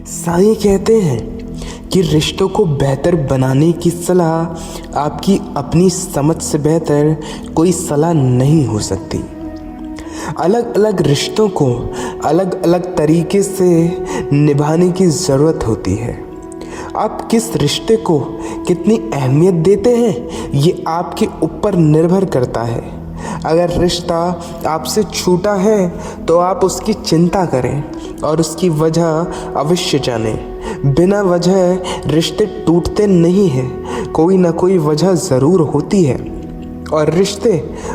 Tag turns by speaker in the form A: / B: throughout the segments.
A: साईं कहते हैं कि रिश्तों को बेहतर बनाने की सलाह आपकी अपनी समझ से बेहतर कोई सलाह नहीं हो सकती। अलग अलग रिश्तों को अलग अलग तरीके से निभाने की ज़रूरत होती है। आप किस रिश्ते को कितनी अहमियत देते हैं ये आपके ऊपर निर्भर करता है। अगर रिश्ता आपसे छूटा है तो आप उसकी चिंता करें और उसकी वजह अवश्य जानें। बिना वजह रिश्ते टूटते नहीं हैं, कोई ना कोई वजह ज़रूर होती है। और रिश्ते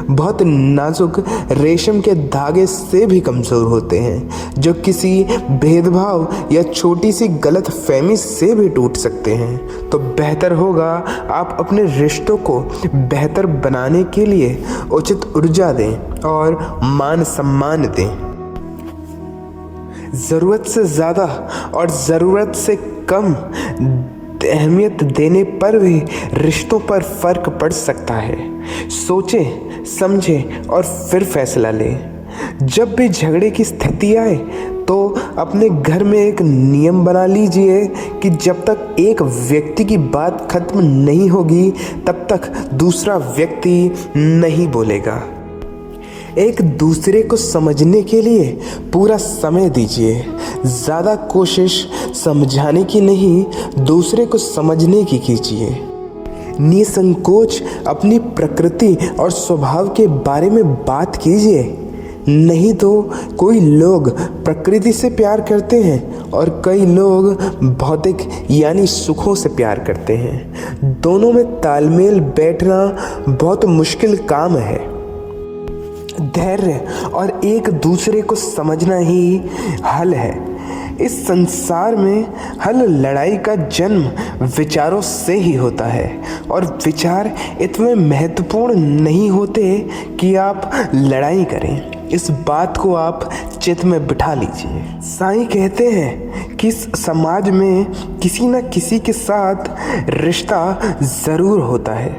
A: बहुत नाजुक रेशम के धागे से भी कमज़ोर होते हैं, जो किसी भेदभाव या छोटी सी गलत फहमी से भी टूट सकते हैं। तो बेहतर होगा आप अपने रिश्तों को बेहतर बनाने के लिए उचित ऊर्जा दें और मान सम्मान दें। ज़रूरत से ज़्यादा और ज़रूरत से कम अहमियत देने पर भी रिश्तों पर फ़र्क पड़ सकता है। सोचें, समझें और फिर फैसला लें। जब भी झगड़े की स्थिति आए तो अपने घर में एक नियम बना लीजिए कि जब तक एक व्यक्ति की बात खत्म नहीं होगी तब तक दूसरा व्यक्ति नहीं बोलेगा। एक दूसरे को समझने के लिए पूरा समय दीजिए। ज़्यादा कोशिश समझाने की नहीं, दूसरे को समझने की कीजिए। निसंकोच अपनी प्रकृति और स्वभाव के बारे में बात कीजिए। नहीं तो कोई लोग प्रकृति से प्यार करते हैं और कई लोग भौतिक यानी सुखों से प्यार करते हैं। दोनों में तालमेल बैठना बहुत मुश्किल काम है। धैर्य और एक दूसरे को समझना ही हल है। इस संसार में हल लड़ाई का जन्म विचारों से ही होता है और विचार इतने महत्वपूर्ण नहीं होते कि आप लड़ाई करें। इस बात को आप चित्त में बिठा लीजिए। साईं कहते हैं कि इस समाज में किसी न किसी के साथ रिश्ता ज़रूर होता है।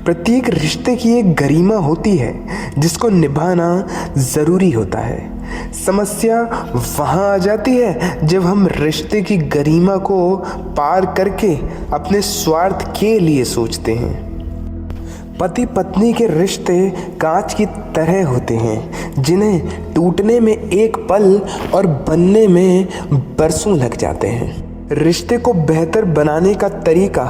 A: प्रत्येक रिश्ते की एक गरिमा होती है जिसको निभाना ज़रूरी होता है। समस्या वहाँ आ जाती है जब हम रिश्ते की गरिमा को पार करके अपने स्वार्थ के लिए सोचते हैं। पति पत्नी के रिश्ते कांच की तरह होते हैं जिन्हें टूटने में एक पल और बनने में बरसों लग जाते हैं। रिश्ते को बेहतर बनाने का तरीका,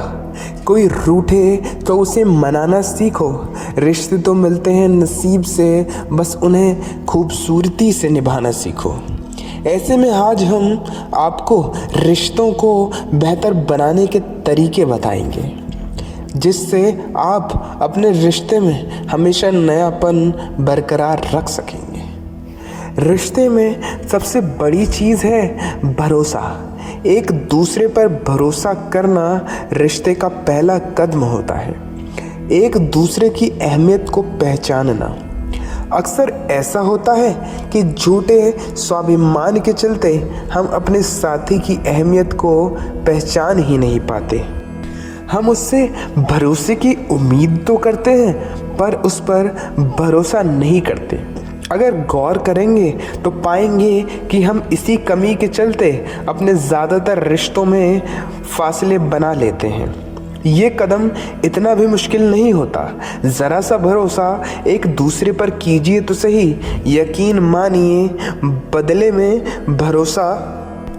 A: कोई रूठे तो उसे मनाना सीखो। रिश्ते तो मिलते हैं नसीब से, बस उन्हें खूबसूरती से निभाना सीखो। ऐसे में आज हम आपको रिश्तों को बेहतर बनाने के तरीके बताएंगे जिससे आप अपने रिश्ते में हमेशा नयापन बरकरार रख सकेंगे। रिश्ते में सबसे बड़ी चीज़ है भरोसा। एक दूसरे पर भरोसा करना रिश्ते का पहला कदम होता है। एक दूसरे की अहमियत को पहचानना। अक्सर ऐसा होता है कि झूठे स्वाभिमान के चलते हम अपने साथी की अहमियत को पहचान ही नहीं पाते। हम उससे भरोसे की उम्मीद तो करते हैं पर उस पर भरोसा नहीं करते। अगर गौर करेंगे तो पाएंगे कि हम इसी कमी के चलते अपने ज़्यादातर रिश्तों में फासले बना लेते हैं। ये कदम इतना भी मुश्किल नहीं होता। ज़रा सा भरोसा एक दूसरे पर कीजिए तो सही। यकीन मानिए, बदले में भरोसा,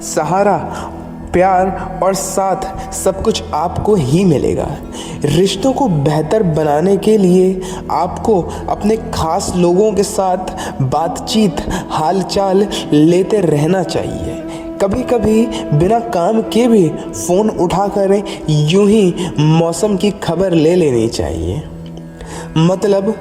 A: सहारा, प्यार और साथ सब कुछ आपको ही मिलेगा। रिश्तों को बेहतर बनाने के लिए आपको अपने खास लोगों के साथ बातचीत, हालचाल लेते रहना चाहिए। कभी कभी बिना काम के भी फ़ोन उठाकर यूं ही मौसम की खबर ले लेनी चाहिए। मतलब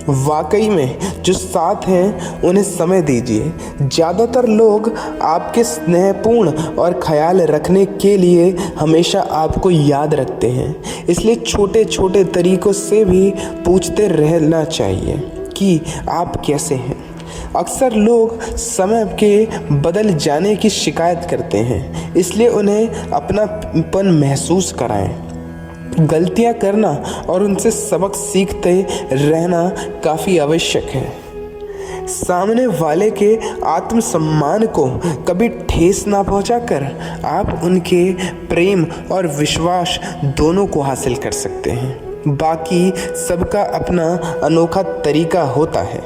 A: वाकई में जो साथ हैं उन्हें समय दीजिए। ज़्यादातर लोग आपके स्नेहपूर्ण और ख्याल रखने के लिए हमेशा आपको याद रखते हैं, इसलिए छोटे छोटे तरीक़ों से भी पूछते रहना चाहिए कि आप कैसे हैं। अक्सर लोग समय के बदल जाने की शिकायत करते हैं, इसलिए उन्हें अपनापन महसूस कराएं। गलतियां करना और उनसे सबक सीखते रहना काफ़ी आवश्यक है। सामने वाले के आत्मसम्मान को कभी ठेस ना पहुंचाकर आप उनके प्रेम और विश्वास दोनों को हासिल कर सकते हैं। बाकी सबका अपना अनोखा तरीका होता है।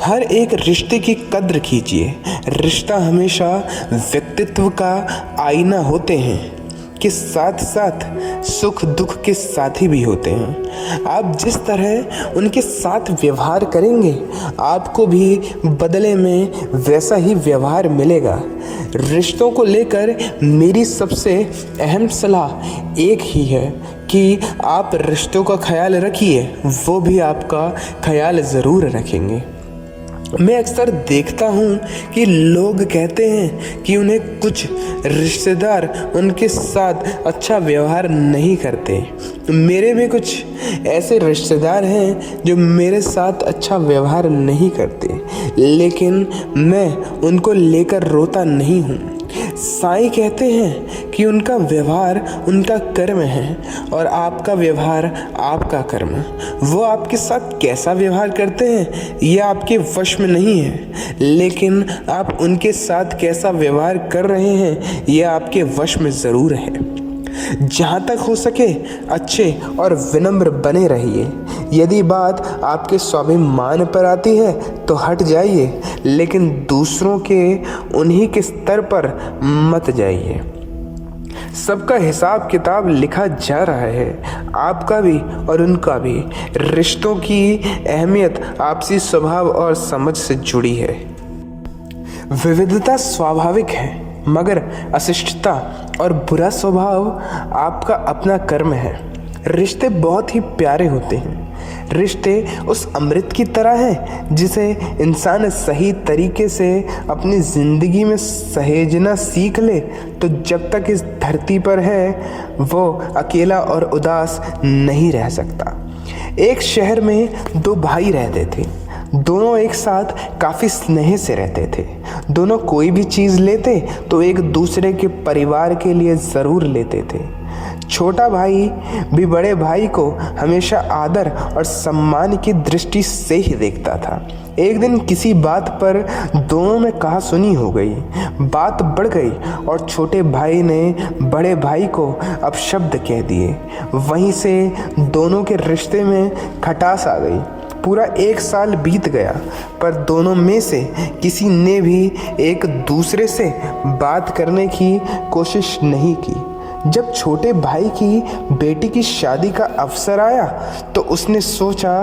A: हर एक रिश्ते की कद्र कीजिए। रिश्ता हमेशा व्यक्तित्व का आईना होते हैं के साथ साथ सुख दुख के साथी भी होते हैं। आप जिस तरह उनके साथ व्यवहार करेंगे आपको भी बदले में वैसा ही व्यवहार मिलेगा। रिश्तों को लेकर मेरी सबसे अहम सलाह एक ही है कि आप रिश्तों का ख्याल रखिए, वो भी आपका ख्याल ज़रूर रखेंगे। मैं अक्सर देखता हूँ कि लोग कहते हैं कि उन्हें कुछ रिश्तेदार उनके साथ अच्छा व्यवहार नहीं करते। मेरे भी कुछ ऐसे रिश्तेदार हैं जो मेरे साथ अच्छा व्यवहार नहीं करते, लेकिन मैं उनको लेकर रोता नहीं हूँ। साईं कहते हैं कि उनका व्यवहार उनका कर्म है और आपका व्यवहार आपका कर्म। वो आपके साथ कैसा व्यवहार करते हैं यह आपके वश में नहीं है, लेकिन आप उनके साथ कैसा व्यवहार कर रहे हैं यह आपके वश में ज़रूर है। जहाँ तक हो सके अच्छे और विनम्र बने रहिए। यदि बात आपके स्वाभिमान पर आती है तो हट जाइए, लेकिन दूसरों के उन्हीं के स्तर पर मत जाइए। सबका हिसाब किताब लिखा जा रहा है, आपका भी और उनका भी। रिश्तों की अहमियत आपसी स्वभाव और समझ से जुड़ी है। विविधता स्वाभाविक है, मगर अशिष्टता और बुरा स्वभाव आपका अपना कर्म है। रिश्ते बहुत ही प्यारे होते हैं। रिश्ते उस अमृत की तरह हैं जिसे इंसान सही तरीके से अपनी ज़िंदगी में सहेजना सीख ले तो जब तक इस धरती पर है वो अकेला और उदास नहीं रह सकता। एक शहर में दो भाई रहते थे। दोनों एक साथ काफ़ी स्नेह से रहते थे। दोनों कोई भी चीज़ लेते तो एक दूसरे के परिवार के लिए ज़रूर लेते थे। छोटा भाई भी बड़े भाई को हमेशा आदर और सम्मान की दृष्टि से ही देखता था। एक दिन किसी बात पर दोनों में कहासुनी हो गई। बात बढ़ गई और छोटे भाई ने बड़े भाई को अपशब्द कह दिए। वहीं से दोनों के रिश्ते में खटास आ गई। पूरा 1 साल बीत गया, पर दोनों में से किसी ने भी एक दूसरे से बात करने की कोशिश नहीं की। जब छोटे भाई की बेटी की शादी का अवसर आया तो उसने सोचा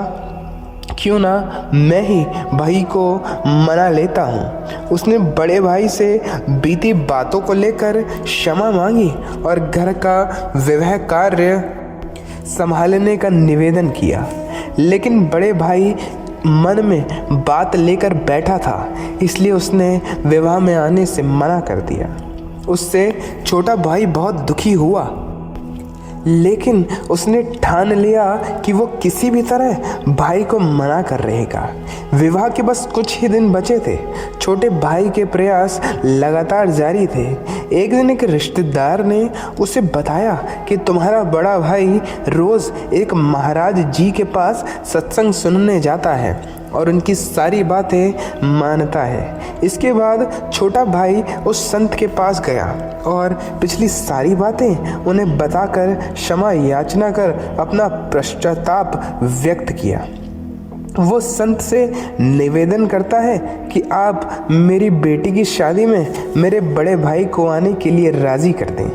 A: क्यों ना मैं ही भाई को मना लेता हूँ। उसने बड़े भाई से बीती बातों को लेकर क्षमा मांगी और घर का विवाह कार्य संभालने का निवेदन किया, लेकिन बड़े भाई मन में बात लेकर बैठा था, इसलिए उसने विवाह में आने से मना कर दिया। उससे छोटा भाई बहुत दुखी हुआ, लेकिन उसने ठान लिया कि वो किसी भी तरह भाई को मना कर रहेगा। विवाह के बस कुछ ही दिन बचे थे। छोटे भाई के प्रयास लगातार जारी थे। एक दिन एक रिश्तेदार ने उसे बताया कि तुम्हारा बड़ा भाई रोज़ एक महाराज जी के पास सत्संग सुनने जाता है और उनकी सारी बातें मानता है। इसके बाद छोटा भाई उस संत के पास गया और पिछली सारी बातें उन्हें बताकर क्षमा याचना कर अपना पश्चाताप व्यक्त किया। वो संत से निवेदन करता है कि आप मेरी बेटी की शादी में मेरे बड़े भाई को आने के लिए राज़ी कर दें।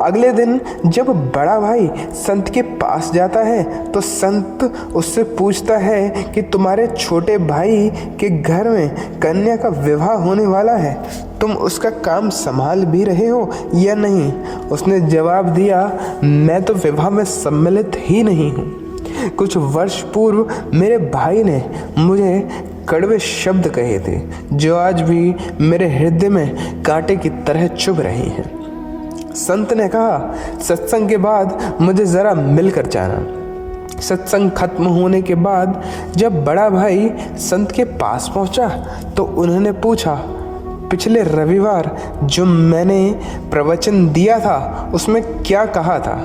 A: अगले दिन जब बड़ा भाई संत के पास जाता है तो संत उससे पूछता है कि तुम्हारे छोटे भाई के घर में कन्या का विवाह होने वाला है, तुम उसका काम संभाल भी रहे हो या नहीं। उसने जवाब दिया, मैं तो विवाह में सम्मिलित ही नहीं हूँ। कुछ वर्ष पूर्व मेरे भाई ने मुझे कड़वे शब्द कहे थे जो आज भी मेरे हृदय में कांटे की तरह चुभ रहे हैं। संत ने कहा, सत्संग के बाद मुझे ज़रा मिलकर जाना। सत्संग खत्म होने के बाद जब बड़ा भाई संत के पास पहुंचा तो उन्होंने पूछा, पिछले रविवार जो मैंने प्रवचन दिया था उसमें क्या कहा था।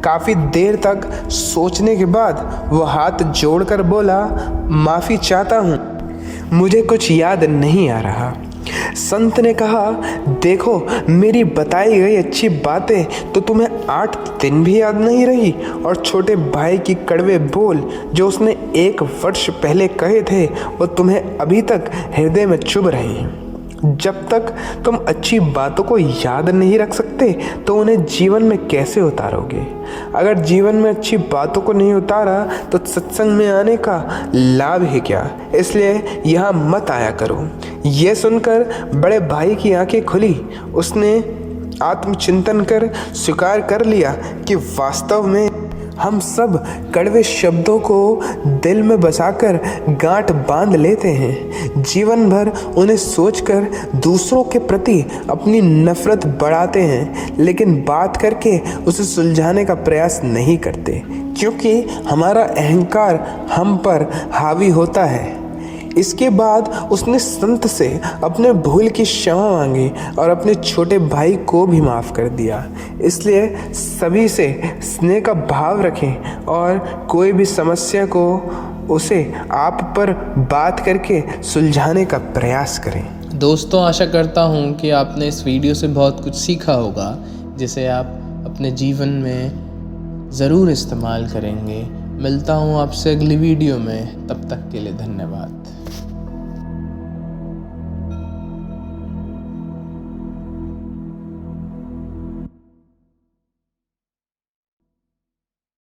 A: काफ़ी देर तक सोचने के बाद वो हाथ जोड़कर बोला, माफ़ी चाहता हूँ। मुझे कुछ याद नहीं आ रहा। संत ने कहा, देखो मेरी बताई गई अच्छी बातें तो तुम्हें 8 दिन भी याद नहीं रही, और छोटे भाई की कड़वे बोल जो उसने 1 वर्ष पहले कहे थे वो तुम्हें अभी तक हृदय में चुभ रहे हैं। जब तक तुम अच्छी बातों को याद नहीं रख सकते तो उन्हें जीवन में कैसे उतारोगे? अगर जीवन में अच्छी बातों को नहीं उतारा तो सत्संग में आने का लाभ ही क्या? इसलिए यहाँ मत आया करो। यह सुनकर बड़े भाई की आंखें खुली। उसने आत्मचिंतन कर स्वीकार कर लिया कि वास्तव में हम सब कड़वे शब्दों को दिल में बसाकर गांठ बांध लेते हैं। जीवन भर उन्हें सोचकर दूसरों के प्रति अपनी नफरत बढ़ाते हैं, लेकिन बात करके उसे सुलझाने का प्रयास नहीं करते, क्योंकि हमारा अहंकार हम पर हावी होता है। इसके बाद उसने संत से अपने भूल की क्षमा मांगी और अपने छोटे भाई को भी माफ़ कर दिया। इसलिए सभी से स्नेह का भाव रखें और कोई भी समस्या को उसे आप पर बात करके सुलझाने का प्रयास करें।
B: दोस्तों, आशा करता हूँ कि आपने इस वीडियो से बहुत कुछ सीखा होगा, जिसे आप अपने जीवन में ज़रूर इस्तेमाल करेंगे। मिलता हूँ आपसे अगली वीडियो में, तब तक के लिए धन्यवाद।